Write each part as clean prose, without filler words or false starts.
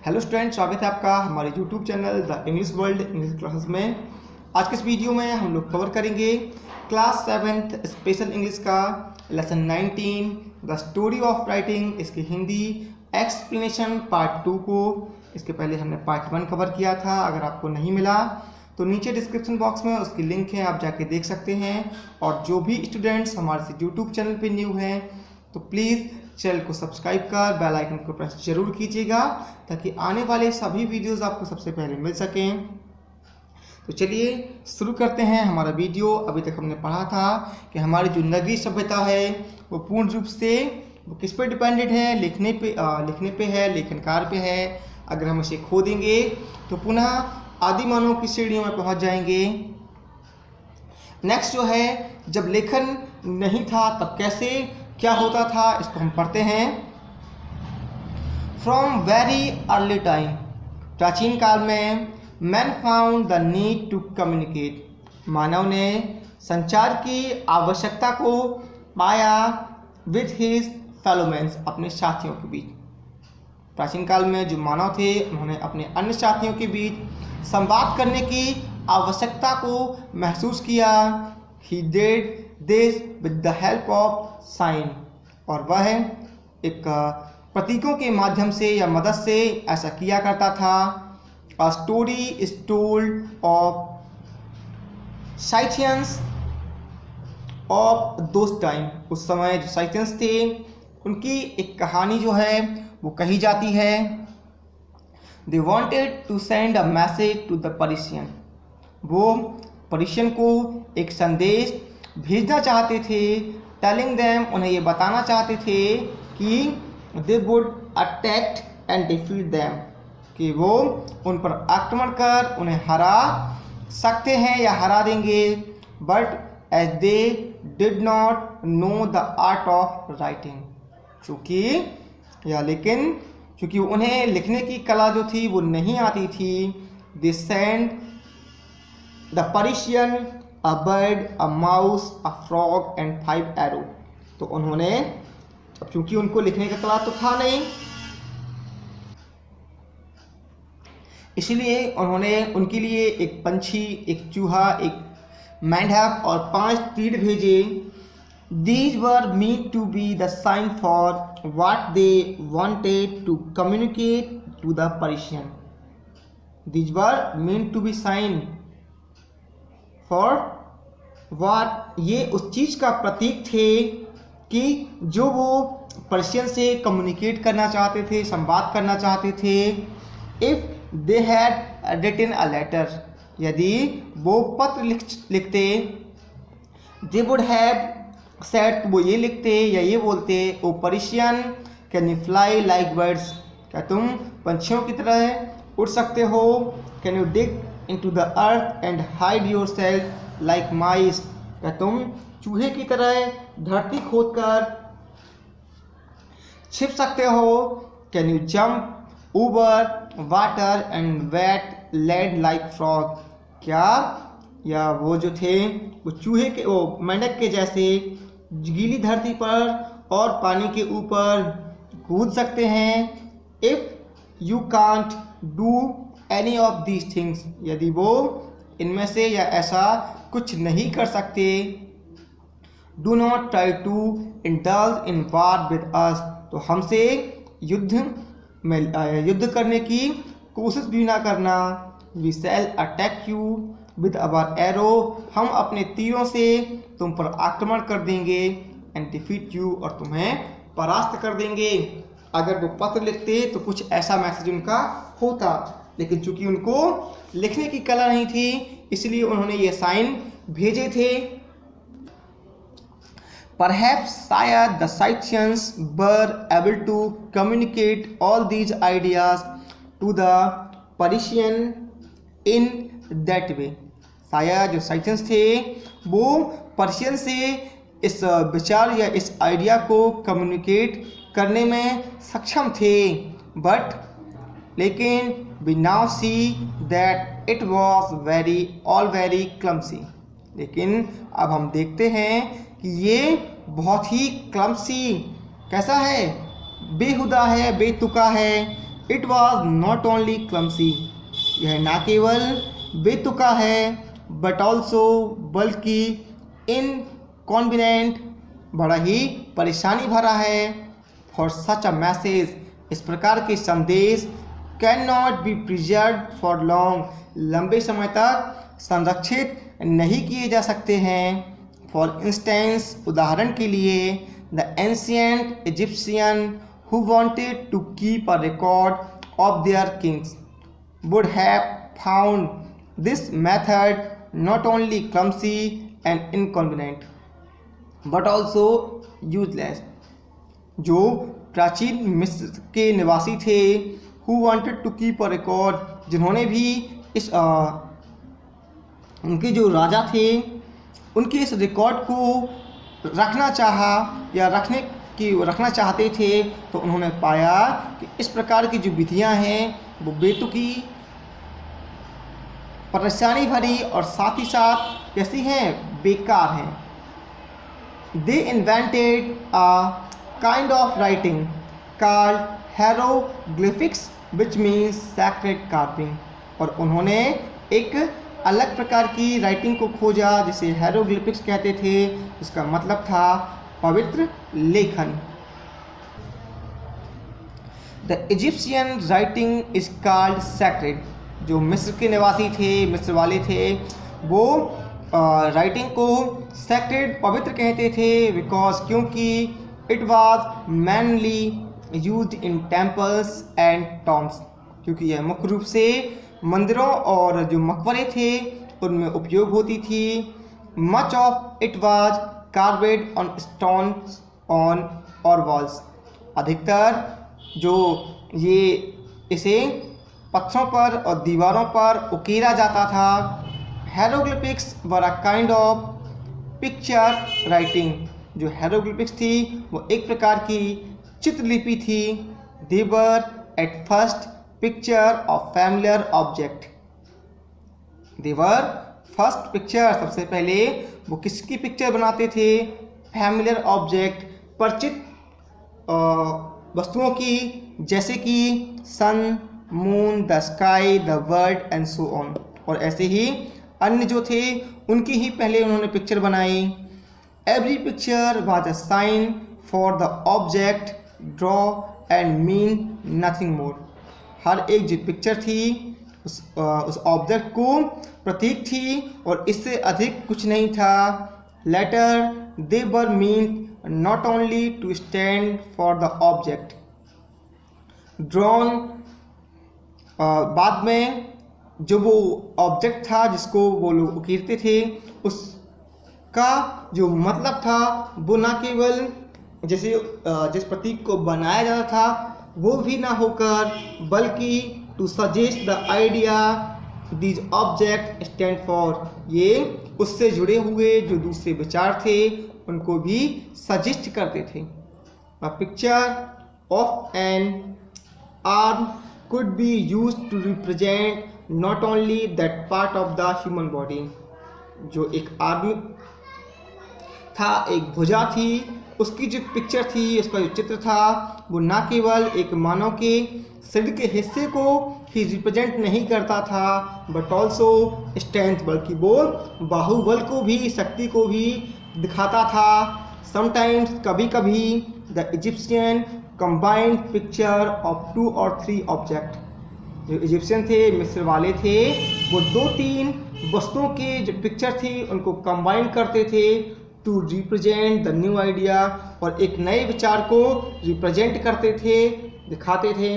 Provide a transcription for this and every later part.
Hello student, स्वागत है आपका हमारे YouTube channel the English world English classes में। आज के इस वीडियो में हम लोग कवर करेंगे क्लास 7th स्पेशल इंग्लिश का lesson 19 the story of writing, इसकी हिंदी एक्सप्लेनेशन पार्ट 2 को। इसके पहले हमने पार्ट 1 कवर किया था। अगर आपको नहीं मिला तो नीचे डिस्क्रिप्शन बॉक्स में उसकी लिंक है, आप जाके देख सकते हैं। और जो भी स्टूडेंट्स हमारे यूट्यूब चैनल पे न्यू हैं तो प्लीज़ चैनल को सब्सक्राइब कर बेल आइकन को प्रेस जरूर कीजिएगा ताकि आने वाले सभी वीडियोस आपको सबसे पहले मिल सकें। तो चलिए शुरू करते हैं हमारा वीडियो। अभी तक हमने पढ़ा था कि हमारी जो नगरी सभ्यता है वो पूर्ण रूप से वो किस पे डिपेंडेंट है, लिखने पे है, लेखनकार पे है। अगर हम इसे खो देंगे तो पुनः आदि मानव की श्रेणियों में पहुंच जाएंगे। नेक्स्ट जो है, जब लेखन नहीं था तब कैसे क्या होता था, इसको हम पढ़ते हैं। फ्रॉम वेरी अर्ली टाइम, प्राचीन काल में, man found the need to communicate, मानव ने संचार की आवश्यकता को पाया विथ हिज फेलोमेन्स, अपने साथियों के बीच। प्राचीन काल में जो मानव थे उन्होंने अपने अन्य साथियों के बीच संवाद करने की आवश्यकता को महसूस किया। He did this with the help of sine, और वह एक प्रतीकों के माध्यम से या मदद से ऐसा किया करता था। A story is told of Scythians of those time, उस समय जो साइथियंस थे उनकी एक कहानी जो है वो कही जाती है। They wanted to send a message to the Persian, वो पर्शियन को एक संदेश भेजना चाहते थे। टेलिंग देम, उन्हें ये बताना चाहते थे कि they would attack and defeat them, कि वो उन पर आक्रमण कर उन्हें हरा सकते हैं या हरा देंगे। But as they did not know the art of writing, चूँकि उन्हें लिखने की कला जो थी वो नहीं आती थी। They send the Persian a bird, a mouse, a frog and 5 arrow, तो उन्होंने, अब चूंकि उनको लिखने का कला तो था नहीं, इसलिए उन्होंने उनके लिए एक पंछी, एक चूहा, एक मेंढक और 5 तीर भेजे। These were meant to be the sign for what they wanted to communicate to the Persian. These were meant to be sign for what, ये उस चीज़ का प्रतीक थे कि जो वो पर्शियन से कम्युनिकेट करना चाहते थे, संवाद करना चाहते थे। If they had written a letter, यदि वो पत्र लिखते, दे वुड हैव सेड, वो ये लिखते या ये बोलते, O Persian can you fly like birds, क्या तुम पंछियों की तरह उड़ सकते हो। Can you dig into the earth and hide yourself like mice, क्या तुम चूहे की तरह धरती खोदकर छिप सकते हो। Can you jump over water and wet land like frog, क्या या वो जो थे वो चूहे के, वो मेंढक के जैसे गीली धरती पर और पानी के ऊपर कूद सकते हैं। If you can't do any of these things, यदि वो इनमें से या ऐसा कुछ नहीं कर सकते। Do not try to indulge in war with us, तो हमसे युद्ध करने की कोशिश भी ना करना। We shall attack you with our arrow, हम अपने तीरों से तुम पर आक्रमण कर देंगे। एंड डिफीट यू, और तुम्हें परास्त कर देंगे। अगर वो पत्र लिखते तो कुछ ऐसा मैसेज उनका होता, लेकिन चूंकि उनको लिखने की कला नहीं थी इसलिए उन्होंने ये साइन भेजे थे। Perhaps शायद the Scythians were able to communicate all these ideas to the Persian in that way, शायद जो साइथियंस थे वो पर्शियन से इस विचार या इस आइडिया को कम्युनिकेट करने में सक्षम थे। बट लेकिन we now see that it was very clumsy, लेकिन अब हम देखते हैं कि ये बहुत ही क्लम्सी, कैसा है, बेहुदा है, बेतुका है, it was not only clumsy, यह ना केवल बेतुका है बट ऑल्सो बल्कि इनकॉन्वीनिएंट, बड़ा ही परेशानी भरा है। फॉर सच अ मैसेज, इस प्रकार के संदेश can not be preserve for long, लंबे समय तक संरक्षित नहीं किए जा सकते हैं। फॉर इंस्टेंस, उदाहरण के लिए, the ancient Egyptian who wanted to keep a record of their kings would have found this method not only clumsy and inconvenient but also useless. जो प्राचीन मिस्र के निवासी थे, who wanted to keep a record, जिन्होंने भी इस उनके जो राजा थे उनके इस रिकॉर्ड को रखना चाहा या रखना चाहते थे, तो उन्होंने पाया कि इस प्रकार की जो विधियां हैं वो बेतुकी, परेशानी भरी और साथ ही साथ कैसी हैं, बेकार हैं। They invented a kind of writing called hieroglyphics which means sacred carving, और उन्होंने एक अलग प्रकार की राइटिंग को खोजा जिसे हेरोग्लिफिक्स कहते थे, जिसका मतलब था पवित्र लेखन। The Egyptian writing is called sacred, जो मिस्र के निवासी थे, मिस्र वाले थे, वो राइटिंग को सैक्रेड, पवित्र कहते थे, बिकॉज क्योंकि it was mainly used in temples and tombs, क्योंकि यह मुख्य रूप से मंदिरों और जो मकबरे थे उनमें उपयोग होती थी। Much of it was carved on stone on और वॉल्स, अधिकतर जो ये इसे पत्थरों पर और दीवारों पर उकेरा जाता था। Hieroglyphics were a kind of picture writing, जो हेरोग्लिफिक्स थी वो एक प्रकार की चित्रलिपि थी। They were at first picture of familiar object, they were first picture, सबसे पहले वो किसकी पिक्चर बनाते थे, फैमिलियर ऑब्जेक्ट, परिचित वस्तुओं की, जैसे कि sun, moon, the sky, the world and so on, और ऐसे ही अन्य जो थे उनकी ही पहले उन्होंने पिक्चर बनाई। Every picture was a sign for the object draw and mean nothing more, हर एक जो पिक्चर थी उस ऑब्जेक्ट को प्रतीक थी और इससे अधिक कुछ नहीं था। Later they were mean not only to stand for the object drawn, बाद में जो वो ऑब्जेक्ट था जिसको वो लोग उकेरते थे उसका जो मतलब था वो ना केवल जैसे जिस प्रतीक को बनाया जाता था वो भी ना होकर, बल्कि to suggest the idea these object stand for, ये उससे जुड़े हुए जो दूसरे विचार थे उनको भी सजेस्ट करते थे। A picture of N arm could be used to represent not only that part of the human body, जो एक आर्म था, एक भुजा थी, उसकी जो पिक्चर थी, उसका जो चित्र था वो ना केवल एक मानव के शरीर के हिस्से को ही रिप्रेजेंट नहीं करता था बट ऑल्सो स्ट्रेंथ, बल्कि वो बाहुबल को भी, शक्ति को भी दिखाता था। समटाइम्स, कभी कभी, the Egyptian combined picture of 2 or 3 object, जो इजिप्शियन थे, मिस्र वाले थे, वो 2-3 वस्तुओं के जो पिक्चर थी उनको कंबाइन करते थे to represent the new idea, और एक नए विचार को रिप्रेजेंट करते थे, दिखाते थे।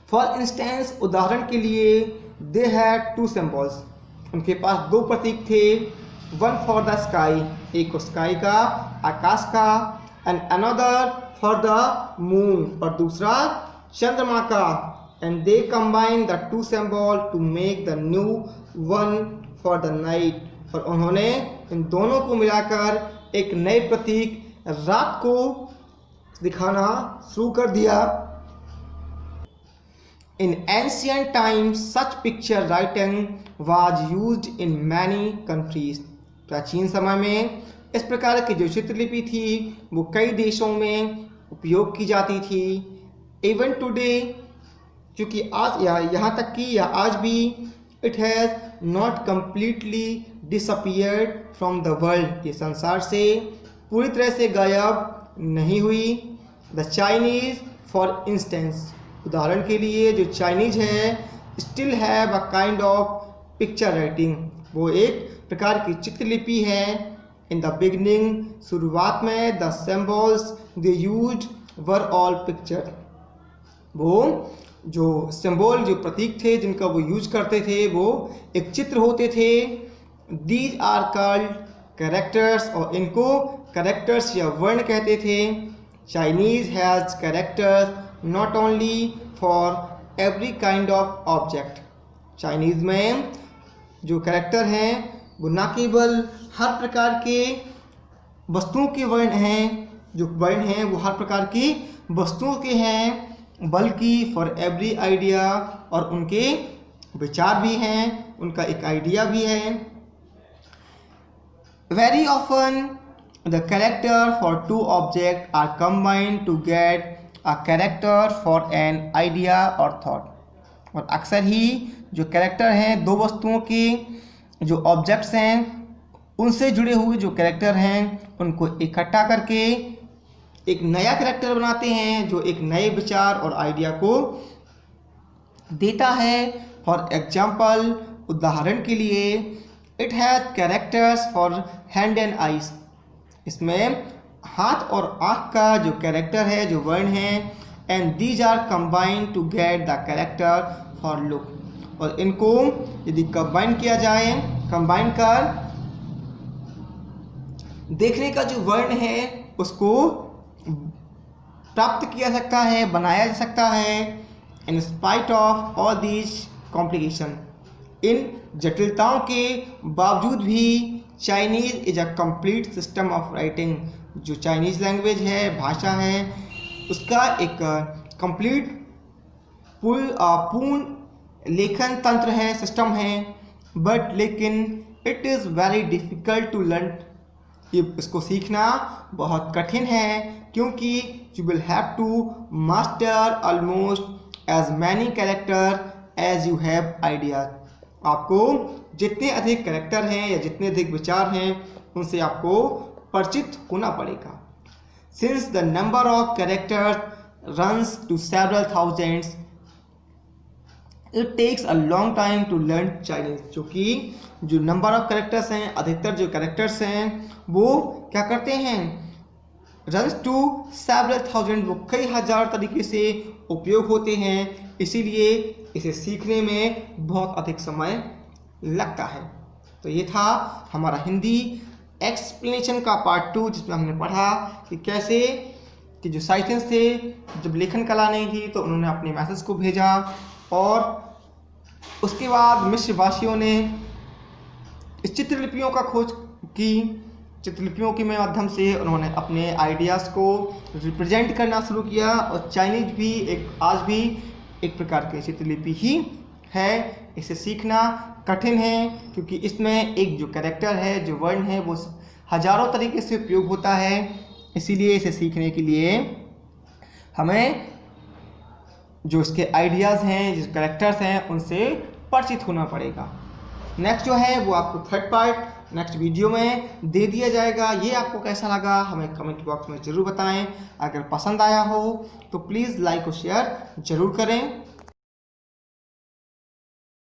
फॉर इंस्टेंस, उदाहरण के लिए, दे हैड 2 सिम्बल्स, उनके पास 2 प्रतीक थे। वन फॉर द स्काई, एक स्काई का, आकाश का, and another for the moon, और दूसरा चंद्रमा का। And they combine the 2 symbol to make the new one for the night, और उन्होंने इन दोनों को मिलाकर एक नए प्रतीक रात को दिखाना शुरू कर दिया। In ancient times such picture writing was used in many countries, प्राचीन समय में इस प्रकार की जो चित्रलिपि थी वो कई देशों में उपयोग की जाती थी। इवन टुडे क्योंकि आज यहाँ तक कि यह आज भी it has not completely disappeared from the world, ये संसार से पूरी तरह से गायब नहीं हुई। द चाइनीज़ फॉर इंस्टेंस, उदाहरण के लिए जो चाइनीज़ है, still have a kind of picture writing, वो एक प्रकार की चित्रलिपि है। इन द बिगनिंग, शुरुआत में, the symbols they used were all picture, वो जो सिंबल, जो प्रतीक थे जिनका वो यूज करते थे, वो एक चित्र होते थे। दीज आर कॉल्ड कैरेक्टर्स, और इनको कैरेक्टर्स या वर्ण कहते थे। Chinese has characters not only for every kind of object, Chinese में जो कैरेक्टर हैं वो न केवल हर प्रकार के वस्तुओं के वर्ण हैं, जो वर्ण हैं वो हर प्रकार की वस्तुओं के हैं, बल्कि फॉर एवरी आइडिया, और उनके विचार भी हैं, उनका एक आइडिया भी है। Very often the character for two object are combined to get a character for an idea और थॉट, और अक्सर ही जो कैरेक्टर हैं दो वस्तुओं के जो ऑब्जेक्ट्स हैं उनसे जुड़े हुए जो कैरेक्टर हैं उनको इकट्ठा करके एक नया कैरेक्टर बनाते हैं जो एक नए विचार और आइडिया को देता है। फॉर एग्जाम्पल, उदाहरण के लिए, it has characters for hand and eyes, इसमें हाथ और आँख का जो कैरेक्टर है, जो वर्ण है, and these are combined to get the character for look, और इनको यदि कंबाइन किया जाए, कंबाइन कर देखने का जो वर्ण है उसको प्राप्त किया सकता है, बनाया जा सकता है। In spite of all these complication, इन जटिलताओं के बावजूद भी Chinese is a complete system of writing, जो चाइनीज़ लैंग्वेज है, भाषा है, उसका एक कंप्लीट पूर्ण लेखन तंत्र है, सिस्टम है। बट लेकिन it is very difficult to learn, इसको सीखना बहुत कठिन है, क्योंकि you will have to master almost as many character as you have ideas, आपको जितने अधिक कैरेक्टर हैं या जितने अधिक विचार हैं उनसे आपको परिचित होना पड़ेगा। Since the number of characters runs to several thousands, it takes a long time to learn Chinese, क्योंकि जो नंबर ऑफ कैरेक्टर्स हैं, अधिकतर जो कैरेक्टर्स हैं वो क्या करते हैं, रन्स टू सेवरल थाउजेंड, वो कई हजार तरीके से उपयोग होते हैं, इसीलिए इसे सीखने में बहुत अधिक समय लगता है। तो ये था हमारा हिंदी एक्सप्लेनेशन का पार्ट 2, जिसमें हमने पढ़ा कि कैसे कि जो साइंटिस्ट थे जब लेखन कला नहीं थी तो उन्होंने अपने मैसेज को भेजा, और उसके बाद मिस्र भाषियों ने इस चित्रलिपियों का खोज की, चित्रलिपियों के माध्यम से उन्होंने अपने आइडियाज़ को रिप्रेजेंट करना शुरू किया, और चाइनीज भी आज भी एक प्रकार की चित्रलिपि ही है। इसे सीखना कठिन है क्योंकि इसमें एक जो कैरेक्टर है, जो वर्ण है, वो हजारों तरीके से उपयोग होता है, इसीलिए इसे सीखने के लिए हमें जो इसके आइडियाज़ हैं, जो कैरेक्टर्स हैं, उनसे परिचित होना पड़ेगा। नेक्स्ट जो है वो आपको थर्ड पार्ट नेक्स्ट वीडियो में दे दिया जाएगा। ये आपको कैसा लगा हमें कमेंट बॉक्स में ज़रूर बताएं। अगर पसंद आया हो तो प्लीज़ लाइक और शेयर ज़रूर करें।